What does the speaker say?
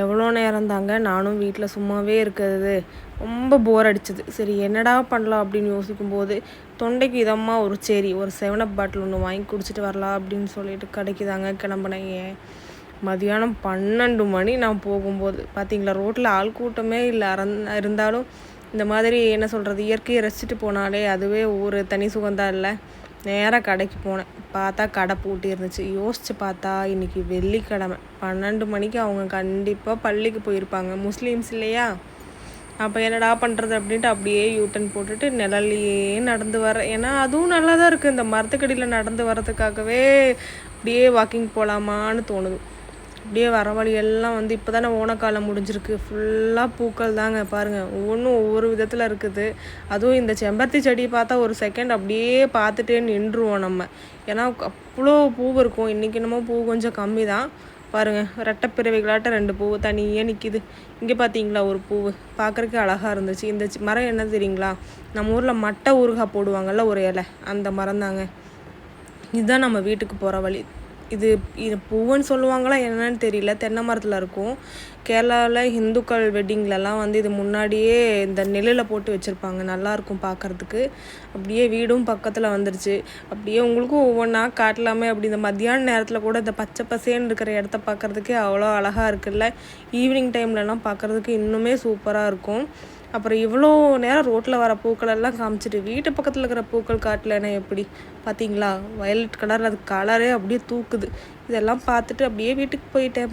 எவ்வளோ நேரம் தாங்க நானும் வீட்டில் சும்மாவே இருக்கிறது. ரொம்ப போர் அடிச்சது. சரி என்னடா பண்ணலாம் அப்படின்னு யோசிக்கும்போது தொண்டைக்கு இதமாக ஒரு ஒரு 7 அப் பாட்டில் ஒன்று வாங்கி குடிச்சிட்டு வரலாம் அப்படின்னு சொல்லிட்டு கடைக்கு தாங்க கிளம்புனேன். மதியானம் 12 மணி நான் போகும்போது பார்த்தீங்களா, ரோட்டில் ஆள் கூட்டமே இல்லை. இருந்தாலும் இந்த மாதிரி என்ன சொல்கிறது, இயற்கையை ரசிச்சுட்டு போனாலே அதுவே ஒரு தனி சுகந்தான் இல்லை. நேராக கடைக்கு போனேன். பார்த்தா கடை பூட்டி இருந்துச்சு. யோசித்து பார்த்தா இன்றைக்கி வெள்ளிக்கிழமை 12 மணிக்கு அவங்க கண்டிப்பாக பள்ளிக்கு போயிருப்பாங்க. முஸ்லீம்ஸ் இல்லையா? அப்போ என்னடா பண்ணுறது அப்படின்ட்டு அப்படியே யூட்டன் போட்டுட்டு நிழல்லையே நடந்து வரேன். ஏன்னா அதுவும் நல்லா தான் இருக்குது. இந்த மரத்துக்கடியில் நடந்து வர்றதுக்காகவே அப்படியே வாக்கிங் போகலாமான்னு தோணுது. அப்படியே வர வழியெல்லாம் இப்போ தானே ஓணக்காலம் முடிஞ்சிருக்கு. ஃபுல்லாக பூக்கள் தாங்க பாருங்கள். ஒவ்வொன்றும் ஒவ்வொரு விதத்தில் இருக்குது. அதுவும் இந்த செம்பருத்தி செடியை பார்த்தா ஒரு செகண்ட் அப்படியே பார்த்துட்டே நின்றுவோம் நம்ம. ஏன்னா அவ்வளோ பூ இருக்கும். இன்றைக்கி என்னமோ பூ கொஞ்சம் கம்மி தான். பாருங்கள், ரெட்டைப்பிறவைகளாட்ட 2 பூ தனியாக நிற்கிது. இங்கே பார்த்தீங்களா ஒரு பூ பார்க்குறதுக்கு அழகாக இருந்துச்சு. இந்த மரம் என்ன தெரியுங்களா? நம்ம ஊரில் மட்டை ஊறுகாய் போடுவாங்கள்ல ஒரு இலை, அந்த மரம் தாங்க. இதுதான் நம்ம வீட்டுக்கு போகிற வழி. இது பூவுன்னு சொல்லுவாங்களா என்னன்னு தெரியல. தென்னை மரத்தில் இருக்கும். கேரளாவில் ஹிந்துக்கள் வெட்டிங்லலாம் இது முன்னாடியே இந்த நெல்லில் போட்டு வச்சுருப்பாங்க. நல்லாயிருக்கும் பார்க்குறதுக்கு. அப்படியே வீடும் பக்கத்தில் வந்துருச்சு. அப்படியே உங்களுக்கும் ஒவ்வொன்றா காட்டலாமே. அப்படி இந்த மத்தியான நேரத்தில் கூட இந்த பச்சை பசேன்னு இருக்கிற இடத்த பார்க்குறதுக்கே அவ்வளோ அழகாக இருக்குல்ல. ஈவினிங் டைம்லலாம் பார்க்குறதுக்கு இன்னுமே சூப்பராக இருக்கும். அப்புறம் இவ்வளோ நேரம் ரோட்டில் வர பூக்களெல்லாம் காமிச்சிட்டு வீட்டு பக்கத்தில் இருக்கிற பூக்கள் காட்டலைன்னா எப்படி? பார்த்தீங்களா, வயலட் கலர், அது கலரே அப்படியே தூக்குது. இதெல்லாம் பார்த்துட்டு அப்படியே வீட்டுக்கு போயிட்டேன்.